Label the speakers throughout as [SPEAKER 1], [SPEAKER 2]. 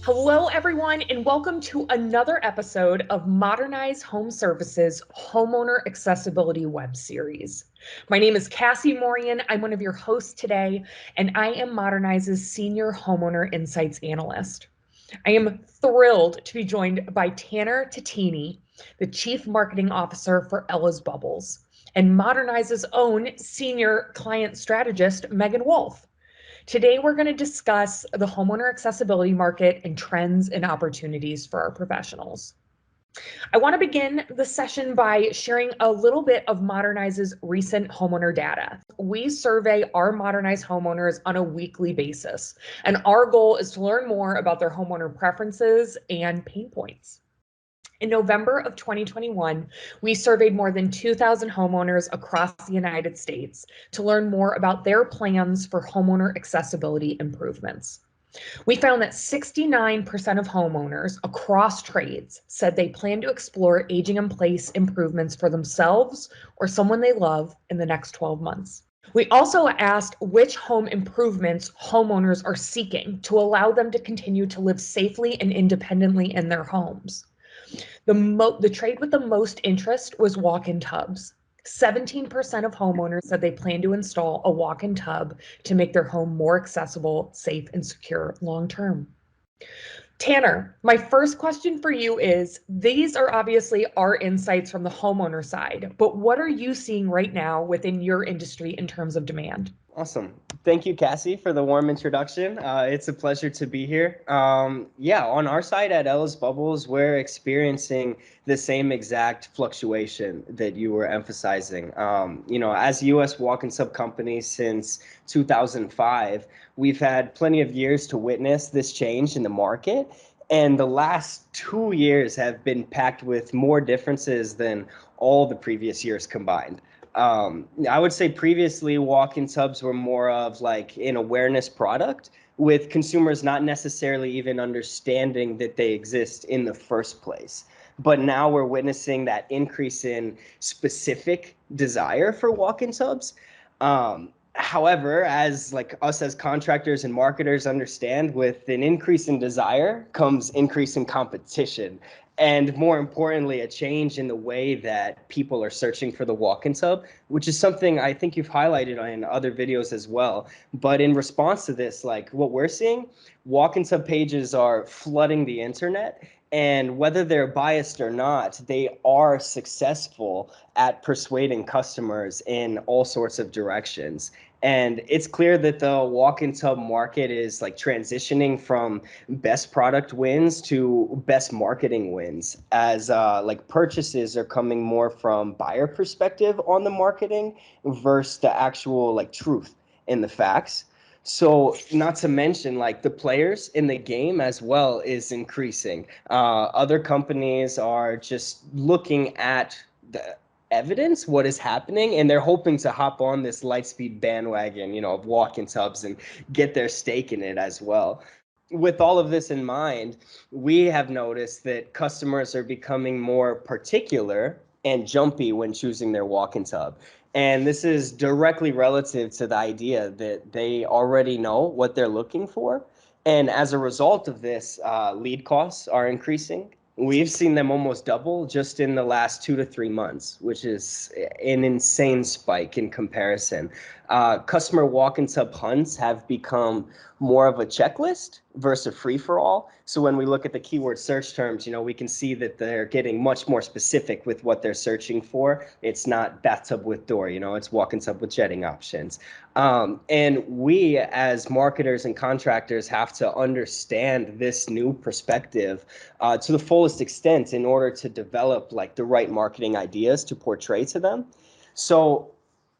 [SPEAKER 1] Hello, everyone, and welcome to another episode of Modernize Home Services Homeowner Accessibility Web Series. My name is Cassie Morien. I'm one of your hosts today, and I am Modernize's Senior Homeowner Insights Analyst. I am thrilled to be joined by Tanner Tattini, the Chief Marketing Officer for Ellis Bubbles, and Modernize's own Senior Client Strategist, Megan Wolfe. Today, we're going to discuss the homeowner accessibility market and trends and opportunities for our professionals. I want to begin the session by sharing a little bit of Modernize's recent homeowner data. We survey our Modernize homeowners on a weekly basis, and our goal is to learn more about their homeowner preferences and pain points. In November of 2021, we surveyed more than 2,000 homeowners across the United States to learn more about their plans for homeowner accessibility improvements. We found that 69% of homeowners across trades said they plan to explore aging in place improvements for themselves or someone they love in the next 12 months. We also asked which home improvements homeowners are seeking to allow them to continue to live safely and independently in their homes. The trade with the most interest was walk-in tubs. 17% of homeowners said they plan to install a walk-in tub to make their home more accessible, safe, and secure long-term. Tanner, my first question for you is, these are obviously our insights from the homeowner side, but what are you seeing right now within your industry in terms of demand?
[SPEAKER 2] Awesome. Thank you, Cassie, for the warm introduction. It's a pleasure to be here. On our side at Ellis Bubbles, we're experiencing the same exact fluctuation that you were emphasizing. As U.S. walk-in sub company since 2005, we've had plenty of years to witness this change in the market. And the last 2 years have been packed with more differences than all the previous years combined. I would say previously walk-in tubs were more of like an awareness product, with consumers not necessarily even understanding that they exist in the first place. But now we're witnessing that increase in specific desire for walk-in tubs. However, as like us as contractors and marketers understand, with an increase in desire comes increase in competition. And more importantly, a change in the way that people are searching for the walk-in tub, which is something I think you've highlighted in other videos as well. But in response to this, like what we're seeing, walk-in tub pages are flooding the internet. And whether they're biased or not, they are successful at persuading customers in all sorts of directions. And it's clear that the walk-in tub market is like transitioning from best product wins to best marketing wins, as like purchases are coming more from buyer perspective on the marketing versus the actual like truth in the facts. So not to mention like the players in the game as well is increasing. Other companies are just looking at the evidence, what is happening, and they're hoping to hop on this lightspeed bandwagon, of walk-in tubs and get their stake in it as well. With all of this in mind, we have noticed that customers are becoming more particular and jumpy when choosing their walk-in tub. And this is directly relative to the idea that they already know what they're looking for. And as a result of this, lead costs are increasing. We've seen them almost double just in the last 2 to 3 months, which is an insane spike in comparison. Customer walk-in tub hunts have become more of a checklist versus a free-for-all. So when we look at the keyword search terms, we can see that they're getting much more specific with what they're searching for. It's not bathtub with door, it's walk-in tub with jetting options. And we as marketers and contractors have to understand this new perspective to the fullest extent in order to develop like the right marketing ideas to portray to them. So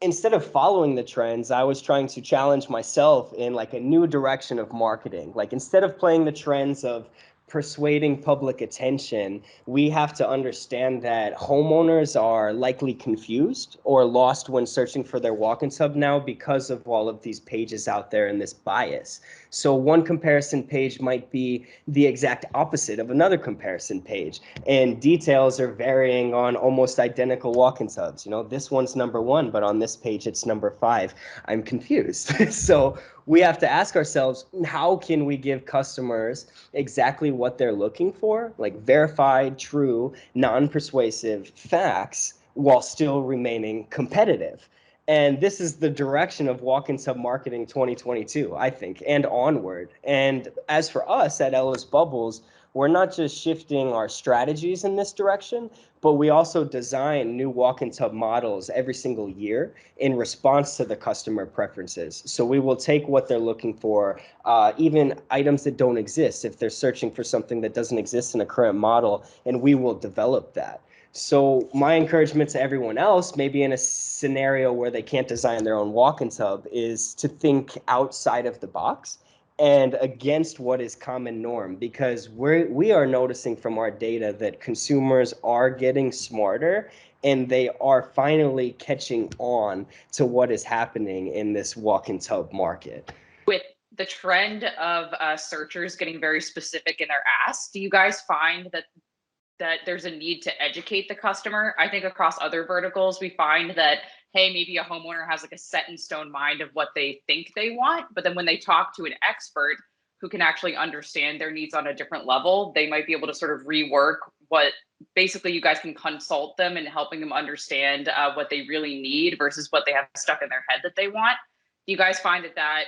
[SPEAKER 2] instead of following the trends, I was trying to challenge myself in like a new direction of marketing. Like instead of playing the trends of persuading public attention, we have to understand that homeowners are likely confused or lost when searching for their walk-in tub now because of all of these pages out there and this bias. So one comparison page might be the exact opposite of another comparison page, and details are varying on almost identical walk-in tubs. This one's number 1, but on this page it's number 5. I'm confused. So we have to ask ourselves, how can we give customers exactly what they're looking for, like verified, true, non-persuasive facts, while still remaining competitive? And this is the direction of walk-in tub marketing 2022, I think, and onward. And as for us at Ellis Bubbles, we're not just shifting our strategies in this direction, but we also design new walk-in tub models every single year in response to the customer preferences. So we will take what they're looking for, even items that don't exist, if they're searching for something that doesn't exist in a current model, and we will develop that. So my encouragement to everyone else, maybe in a scenario where they can't design their own walk-in tub, is to think outside of the box and against what is common norm, because we are noticing from our data that consumers are getting smarter and they are finally catching on to what is happening in this walk-in tub market.
[SPEAKER 3] With the trend of searchers getting very specific in their asks, do you guys find that there's a need to educate the customer? I think across other verticals, we find that, hey, maybe a homeowner has like a set in stone mind of what they think they want, but then when they talk to an expert who can actually understand their needs on a different level, they might be able to sort of rework what basically you guys can consult them in helping them understand what they really need versus what they have stuck in their head that they want. Do you guys find that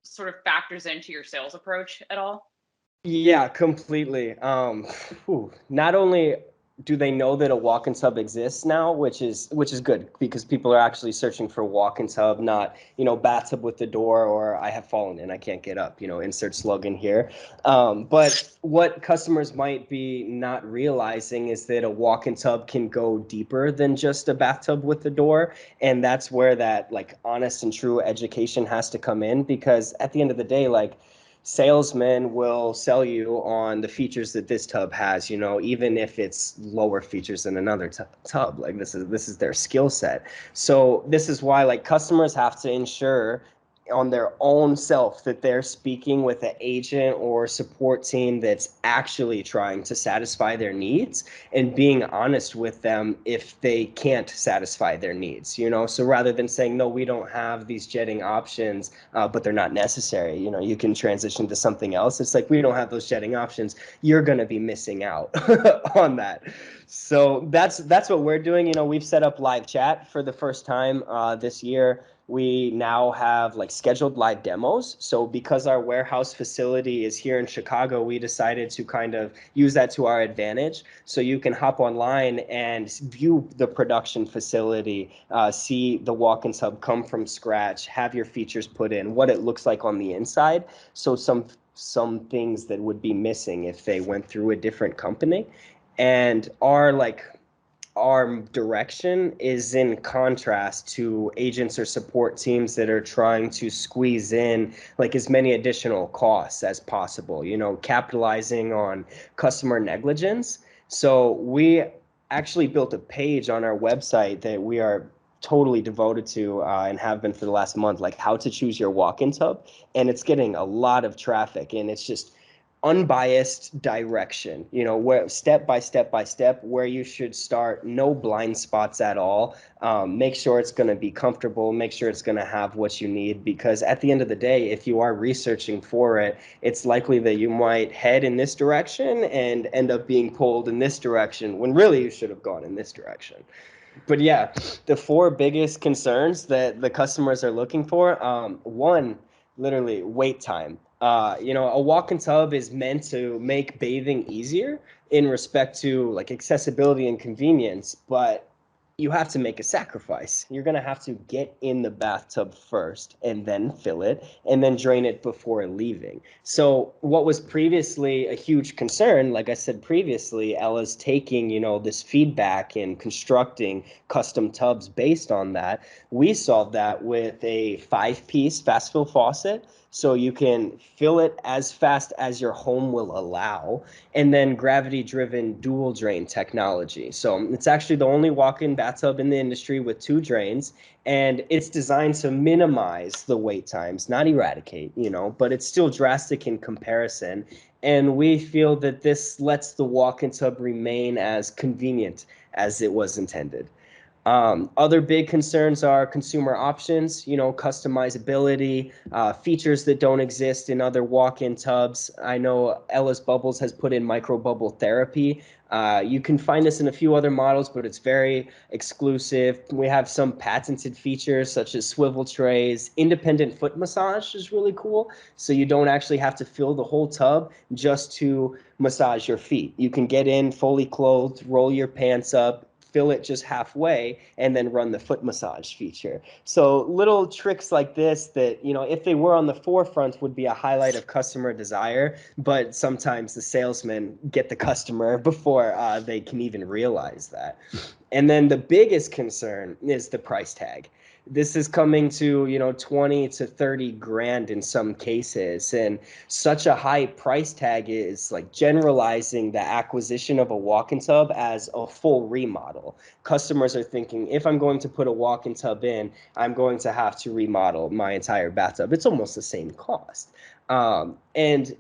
[SPEAKER 3] sort of factors into your sales approach at all?
[SPEAKER 2] Yeah, completely. Not only do they know that a walk-in tub exists now, which is good, because people are actually searching for walk-in tub, not, bathtub with the door, or I have fallen in, I can't get up, insert slogan here. But what customers might be not realizing is that a walk-in tub can go deeper than just a bathtub with the door. And that's where that like honest and true education has to come in, because at the end of the day, like, salesmen will sell you on the features that this tub has, even if it's lower features than another tub. Like, this is their skill set. So this is why, like, customers have to ensure on their own self that they're speaking with an agent or support team that's actually trying to satisfy their needs, and being honest with them if they can't satisfy their needs. So rather than saying, no, we don't have these jetting options, but they're not necessary, you can transition to something else. It's like, we don't have those jetting options, you're going to be missing out on that. So that's what we're doing. We've set up live chat for the first time this year. We now have like scheduled live demos. So because our warehouse facility is here in Chicago, we decided to kind of use that to our advantage. So you can hop online and view the production facility, see the walk-in tub come from scratch, have your features put in, what it looks like on the inside. So some things that would be missing if they went through a different company. And our direction is in contrast to agents or support teams that are trying to squeeze in like as many additional costs as possible, capitalizing on customer negligence. So we actually built a page on our website that we are totally devoted to and have been for the last month, like how to choose your walk-in tub. And it's getting a lot of traffic, and it's just unbiased direction, where step by step where you should start, no blind spots at all. Make sure it's going to be comfortable, make sure it's going to have what you need, because at the end of the day, if you are researching for it, it's likely that you might head in this direction and end up being pulled in this direction when really you should have gone in this direction. But yeah, the four biggest concerns that the customers are looking for, one, literally wait time. A walk-in tub is meant to make bathing easier in respect to like accessibility and convenience, but you have to make a sacrifice. You're going to have to get in the bathtub first and then fill it and then drain it before leaving. So what was previously a huge concern, like I said previously, Ella's taking, this feedback and constructing custom tubs based on that. We solved that with a 5-piece fast fill faucet. So you can fill it as fast as your home will allow, and then gravity-driven dual drain technology. So it's actually the only walk-in bathtub in the industry with 2 drains, and it's designed to minimize the wait times, not eradicate, but it's still drastic in comparison. And we feel that this lets the walk-in tub remain as convenient as it was intended. Other big concerns are consumer options, customizability, features that don't exist in other walk-in tubs. I know Ellis Bubbles has put in micro bubble therapy. You can find this in a few other models, but it's very exclusive. We have some patented features such as swivel trays. Independent foot massage is really cool. So you don't actually have to fill the whole tub just to massage your feet. You can get in fully clothed, roll your pants up, fill it just halfway, and then run the foot massage feature. So little tricks like this that, if they were on the forefront, would be a highlight of customer desire, but sometimes the salesmen get the customer before they can even realize that. And then the biggest concern is the price tag. This is coming to, 20 to 30 grand in some cases. And such a high price tag is like generalizing the acquisition of a walk-in tub as a full remodel. Customers are thinking, if I'm going to put a walk-in tub in, I'm going to have to remodel my entire bathtub. It's almost the same cost. And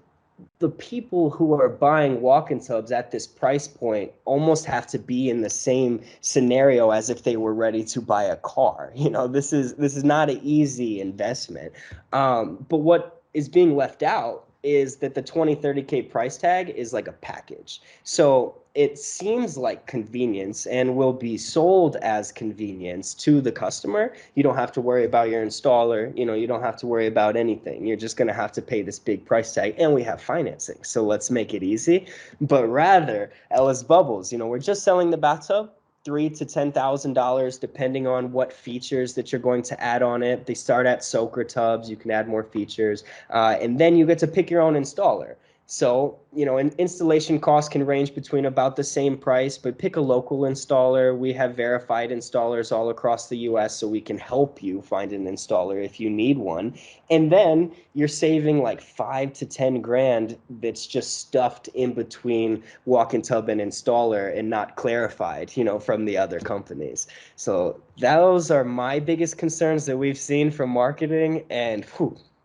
[SPEAKER 2] the people who are buying walk-in tubs at this price point almost have to be in the same scenario as if they were ready to buy a car. This is not an easy investment. But what is being left out is that the 20-30K price tag is like a package. So it seems like convenience and will be sold as convenience to the customer. You don't have to worry about your installer. You don't have to worry about anything. You're just going to have to pay this big price tag, and we have financing. So let's make it easy. But rather, Ellis Bubbles, we're just selling the bathtub. $3,000 to $10,000, depending on what features that you're going to add on it. They start at soaker tubs. You can add more features, and then you get to pick your own installer. So, an installation cost can range between about the same price, but pick a local installer. We have verified installers all across the US, so we can help you find an installer if you need one. And then you're saving like 5 to 10 grand that's just stuffed in between walk-in tub and installer and not clarified, from the other companies. So those are my biggest concerns that we've seen from marketing, and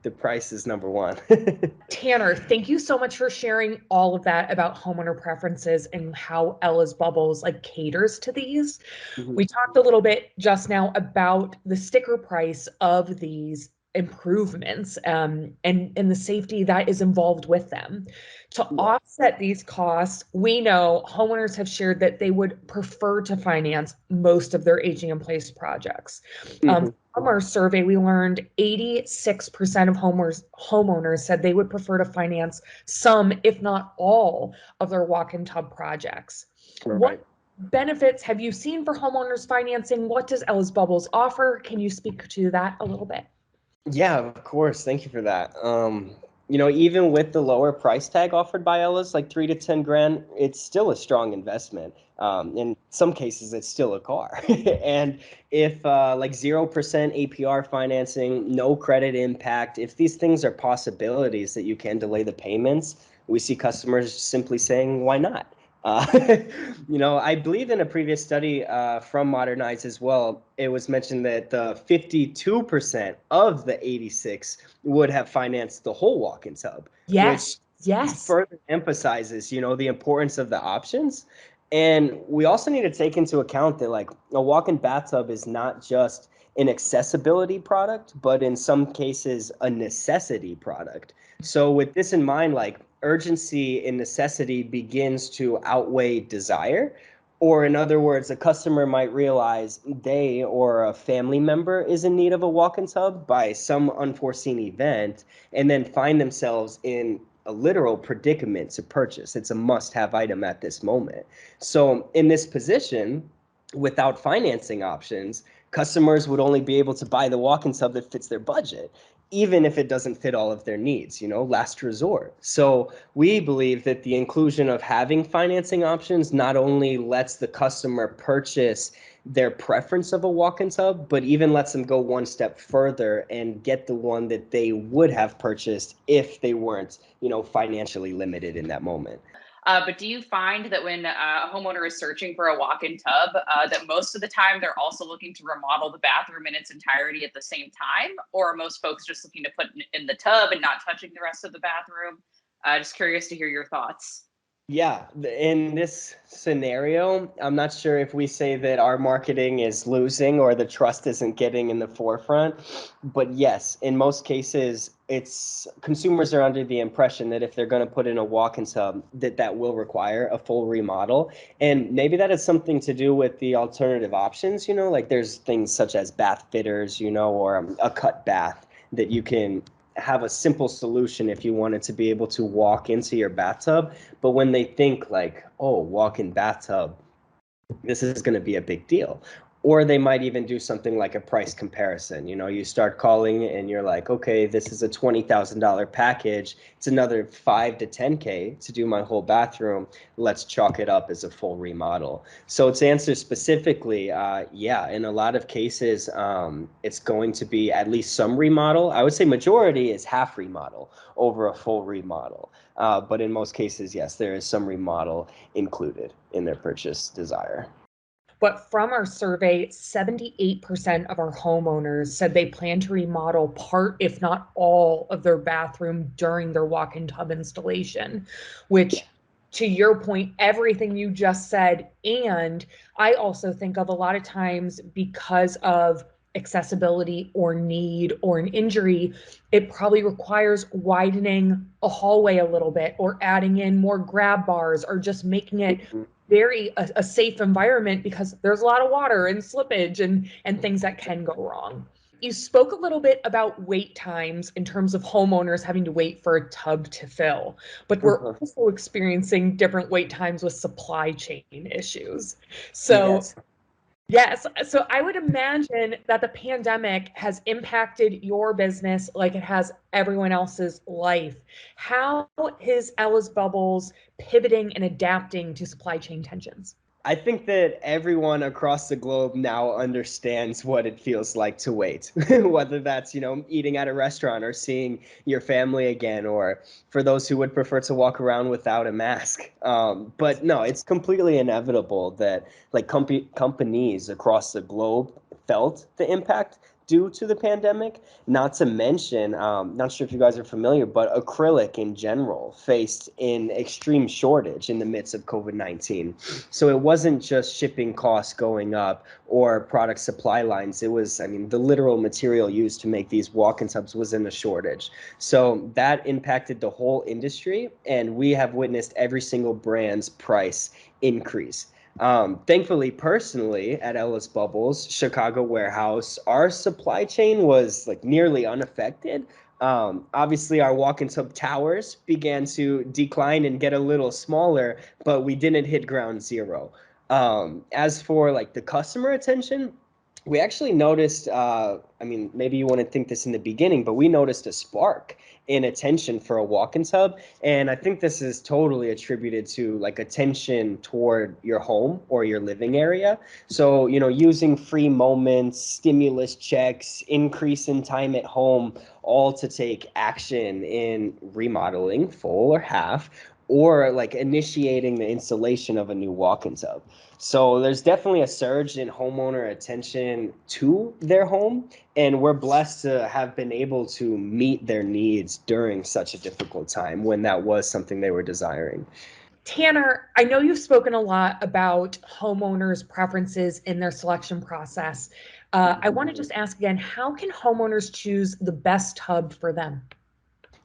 [SPEAKER 2] the price is number one.
[SPEAKER 1] Tanner, thank you so much for sharing all of that about homeowner preferences and how Ellis Bubbles caters to these.
[SPEAKER 2] Mhm.
[SPEAKER 1] We talked a little bit just now about the sticker price of these improvements and the safety that is involved with them. To offset these costs, we know homeowners have shared that they would prefer to finance most of their aging in place projects. From our survey, we learned 86% of homeowners said they would prefer to finance some, if not all, of their walk-in tub projects.
[SPEAKER 2] Right.
[SPEAKER 1] What benefits have you seen for homeowners financing? What does Ellis Bubbles offer? Can you speak to that a little bit?
[SPEAKER 2] Yeah, of course. Thank you for that. Even with the lower price tag offered by Ellis, like 3 to 10 grand, it's still a strong investment. In some cases, it's still a car. And if like 0% APR financing, no credit impact, if these things are possibilities that you can delay the payments, we see customers simply saying, why not? I believe in a previous study from Modernize as well, it was mentioned that the 52% of the 86 would have financed the whole walk-in tub,
[SPEAKER 1] Yes.
[SPEAKER 2] which further emphasizes, the importance of the options. And we also need to take into account that like a walk-in bathtub is not just an accessibility product, but in some cases a necessity product. So with this in mind, like urgency and necessity begins to outweigh desire. Or in other words, a customer might realize they or a family member is in need of a walk-in tub by some unforeseen event and then find themselves in a literal predicament to purchase. It's a must-have item at this moment. So in this position, without financing options, customers would only be able to buy the walk-in tub that fits their budget, even if it doesn't fit all of their needs, last resort. So we believe that the inclusion of having financing options not only lets the customer purchase their preference of a walk-in tub, but even lets them go one step further and get the one that they would have purchased if they weren't, financially limited in that moment.
[SPEAKER 3] But do you find that when a homeowner is searching for a walk-in tub, that most of the time they're also looking to remodel the bathroom in its entirety at the same time? Or are most folks just looking to put in the tub and not touching the rest of the bathroom? Just curious to hear your thoughts.
[SPEAKER 2] Yeah, in this scenario, I'm not sure if we say that our marketing is losing or the trust isn't getting in the forefront. But yes, in most cases, it's consumers are under the impression that if they're going to put in a walk-in tub, that will require a full remodel. And maybe that has something to do with the alternative options, like there's things such as bath fitters, or a cut bath that you can have a simple solution if you wanted to be able to walk into your bathtub. But when they think like, oh, walk-in bathtub, this is going to be a big deal. Or they might even do something like a price comparison. You start calling and you're like, okay, this is a $20,000 package. It's another 5 to 10K to do my whole bathroom. Let's chalk it up as a full remodel. So to answer specifically, yeah, in a lot of cases, it's going to be at least some remodel. I would say majority is half remodel over a full remodel. But in most cases, yes, there is some remodel included in their purchase desire.
[SPEAKER 1] But from our survey, 78% of our homeowners said they plan to remodel part, if not all, of their bathroom during their walk-in tub installation, which, to your point, everything you just said. And I also think of a lot of times, because of accessibility or need or an injury, it probably requires widening a hallway a little bit, or adding in more grab bars, or just making it very a safe environment, because there's a lot of water and slippage and things that can go wrong. You spoke a little bit about wait times in terms of homeowners having to wait for a tub to fill, but we're also experiencing different wait times with supply chain issues. So
[SPEAKER 2] Yes.
[SPEAKER 1] yes. So I would imagine that the pandemic has impacted your business like it has everyone else's life. How is Ellis Bubbles pivoting and adapting to supply chain tensions?
[SPEAKER 2] I think that everyone across the globe now understands what it feels like to wait, whether that's, eating at a restaurant or seeing your family again, or for those who would prefer to walk around without a mask. But no, it's completely inevitable that like companies across the globe felt the impact due to the pandemic. Not to mention, not sure if you guys are familiar, but acrylic in general faced an extreme shortage in the midst of COVID-19. So it wasn't just shipping costs going up or product supply lines. It was, the literal material used to make these walk-in tubs was in a shortage. So that impacted the whole industry, and we have witnessed every single brand's price increase. Thankfully, personally, at Ellis Bubbles, Chicago warehouse, our supply chain was like nearly unaffected. Obviously, our walk-in tub towers began to decline and get a little smaller, but we didn't hit ground zero. As for like the customer attention, we actually noticed, maybe you wouldn't think this in the beginning, but we noticed a spark in attention for a walk-in tub. And I think this is totally attributed to like attention toward your home or your living area. So, using free moments, stimulus checks, increase in time at home, all to take action in remodeling, full or half, or like initiating the installation of a new walk-in tub. So there's definitely a surge in homeowner attention to their home, and we're blessed to have been able to meet their needs during such a difficult time when that was something they were desiring.
[SPEAKER 1] Tanner, I know you've spoken a lot about homeowners' preferences in their selection process. I want to just ask again, how can homeowners choose the best tub for them?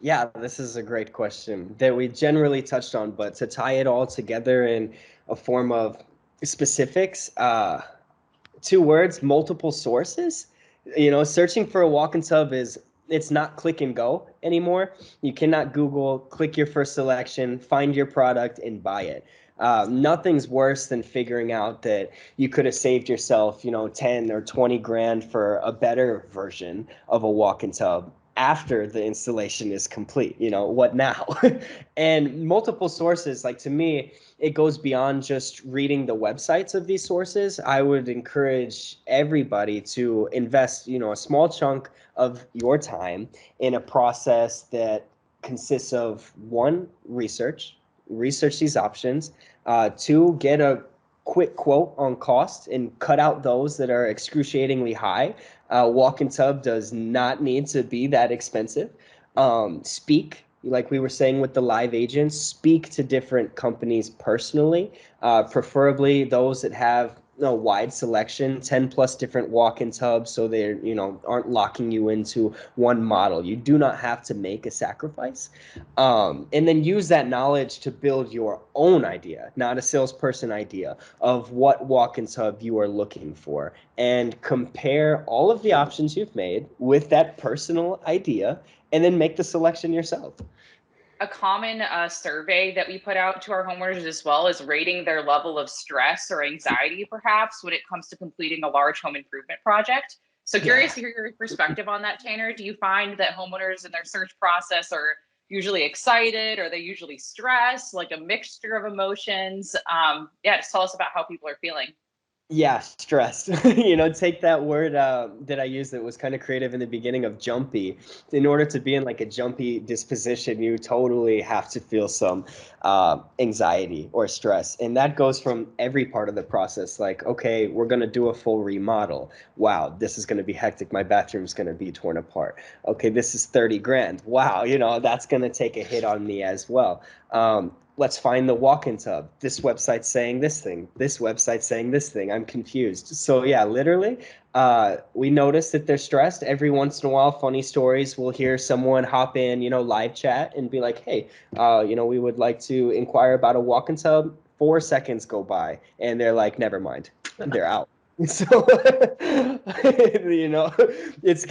[SPEAKER 2] Yeah, this is a great question that we generally touched on, but to tie it all together in a form of specifics, two words, multiple sources. Searching for a walk-in tub it's not click and go anymore. You cannot Google, click your first selection, find your product, and buy it. Nothing's worse than figuring out that you could have saved yourself, 10 or 20 grand for a better version of a walk-in tub after the installation is complete. What now? And multiple sources, like to me, it goes beyond just reading the websites of these sources. I would encourage everybody to invest, a small chunk of your time in a process that consists of one, research these options, two, get a quick quote on cost and cut out those that are excruciatingly high. Walk-in tub does not need to be that expensive. Speak like we were saying with the live agents, speak to different companies personally, preferably those that have a wide selection, 10 plus different walk-in tubs, so they're, aren't locking you into one model. You do not have to make a sacrifice. And then use that knowledge to build your own idea, not a salesperson idea, of what walk-in tub you are looking for, and compare all of the options you've made with that personal idea, and then make the selection yourself.
[SPEAKER 3] A common survey that we put out to our homeowners as well is rating their level of stress or anxiety, perhaps, when it comes to completing a large home improvement project. So curious to hear your perspective on that, Tanner. Do you find that homeowners in their search process are usually excited? Or are they usually stressed, like a mixture of emotions? Just tell us about how people are feeling.
[SPEAKER 2] Yeah, stressed. Take that word that I used that was kind of creative in the beginning of jumpy. In order to be in like a jumpy disposition, you totally have to feel some anxiety or stress. And that goes from every part of the process. Like, okay, we're going to do a full remodel. Wow, this is going to be hectic. My bathroom's going to be torn apart. Okay, this is 30 grand. Wow, that's going to take a hit on me as well. Let's find the walk-in tub. This website's saying this thing. This website's saying this thing. I'm confused. So yeah, literally, we notice that they're stressed. Every once in a while, funny stories. We'll hear someone hop in, live chat and be like, hey, we would like to inquire about a walk-in tub. 4 seconds go by and they're like, never mind. They're out. So it's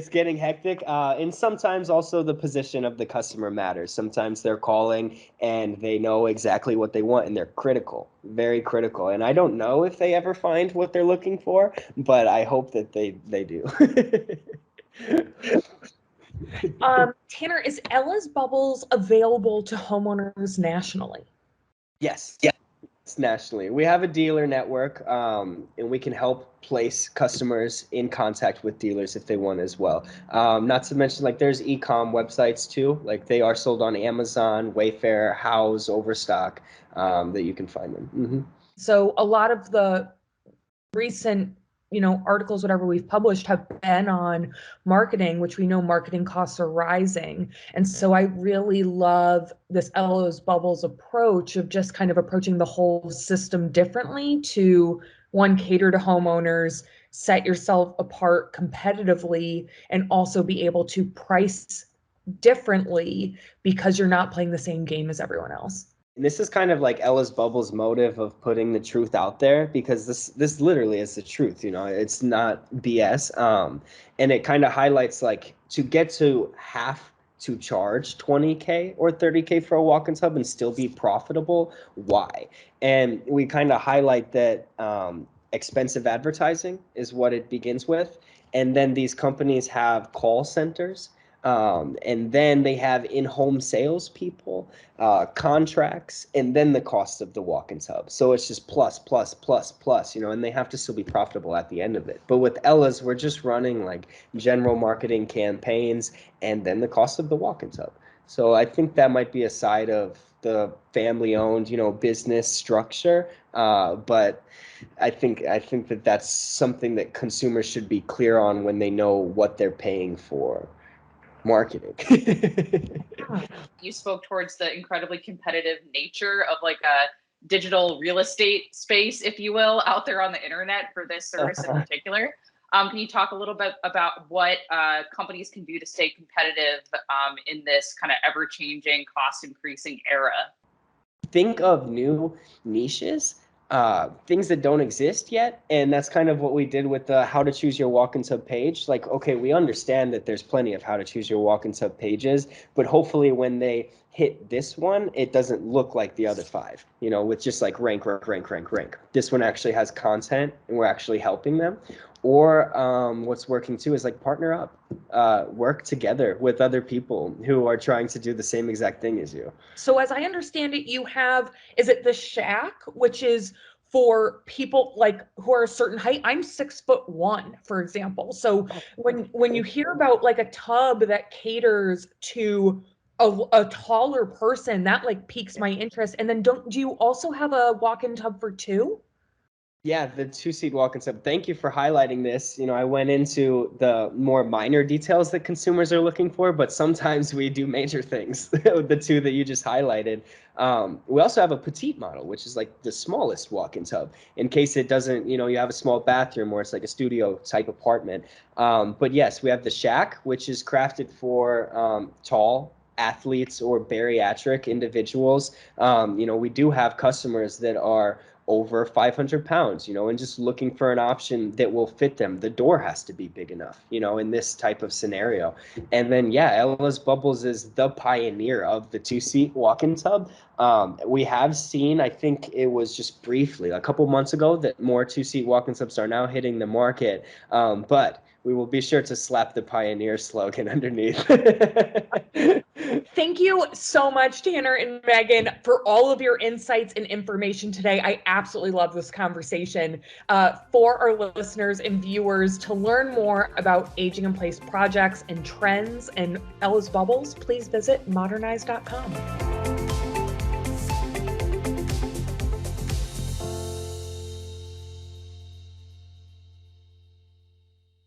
[SPEAKER 2] getting hectic, and sometimes also the position of the customer matters. Sometimes they're calling and they know exactly what they want, and they're critical, very critical, and I don't know if they ever find what they're looking for, but I hope that they do.
[SPEAKER 1] Tanner, is Ellis Bubbles available to homeowners nationally?
[SPEAKER 2] Yes. Yeah. Nationally, we have a dealer network, and we can help place customers in contact with dealers if they want as well. Not to mention, like, there's e-com websites too. Like, they are sold on Amazon, Wayfair, House, Overstock, that you can find them. Mm-hmm.
[SPEAKER 1] So a lot of the recent articles, whatever we've published, have been on marketing, which we know marketing costs are rising. And so I really love this Ellis Bubbles approach of just kind of approaching the whole system differently to, one, cater to homeowners, set yourself apart competitively, and also be able to price differently because you're not playing the same game as everyone else.
[SPEAKER 2] And this is kind of like Ellis Bubble's motive of putting the truth out there, because this literally is the truth. It's not BS. And it kind of highlights, like, to get to have to charge 20K or 30K for a walk-in tub and still be profitable. Why? And we kind of highlight that expensive advertising is what it begins with. And then these companies have call centers. And then they have in-home salespeople, contracts, and then the cost of the walk-in tub. So it's just plus, plus, plus, plus, and they have to still be profitable at the end of it. But with Ellis, we're just running like general marketing campaigns and then the cost of the walk-in tub. So I think that might be a side of the family-owned, business structure. But I think that that's something that consumers should be clear on when they know what they're paying for marketing.
[SPEAKER 3] You spoke towards the incredibly competitive nature of like a digital real estate space, if you will, out there on the internet for this service in particular. Can you talk a little bit about what companies can do to stay competitive in this kind of ever-changing, cost-increasing era?
[SPEAKER 2] Think of new niches, things that don't exist yet. And that's kind of what we did with the how to choose your walk-in tub page. Like, okay, we understand that there's plenty of how to choose your walk-in tub pages, but hopefully when they hit this one, it doesn't look like the other 5, with just like rank. This one actually has content and we're actually helping them. Or what's working too is like partner up, work together with other people who are trying to do the same exact thing as you.
[SPEAKER 1] So as I understand it, you have, is it the Shack, which is for people like who are a certain height? I'm 6'1", for example. So when you hear about like a tub that caters to a taller person, that like piques my interest. And then do you also have a walk-in tub for 2?
[SPEAKER 2] Yeah, the two-seat walk-in sub. Thank you for highlighting this. I went into the more minor details that consumers are looking for, but sometimes we do major things, the two that you just highlighted. We also have a petite model, which is like the smallest walk-in tub, in case it doesn't, you have a small bathroom or it's like a studio type apartment. But yes, we have the shack, which is crafted for tall athletes or bariatric individuals. We do have customers that are over 500 pounds, and just looking for an option that will fit them. The door has to be big enough, in this type of scenario. And then, yeah, Ellis Bubbles is the pioneer of the two-seat walk-in tub. We have seen, I think it was just briefly, a couple months ago, that more two-seat walk-in tubs are now hitting the market. But we will be sure to slap the pioneer slogan underneath.
[SPEAKER 1] Thank you so much, Tanner and Megan, for all of your insights and information today. I absolutely love this conversation. For our listeners and viewers, to learn more about aging in place projects and trends and Ellis Bubbles, please visit modernize.com.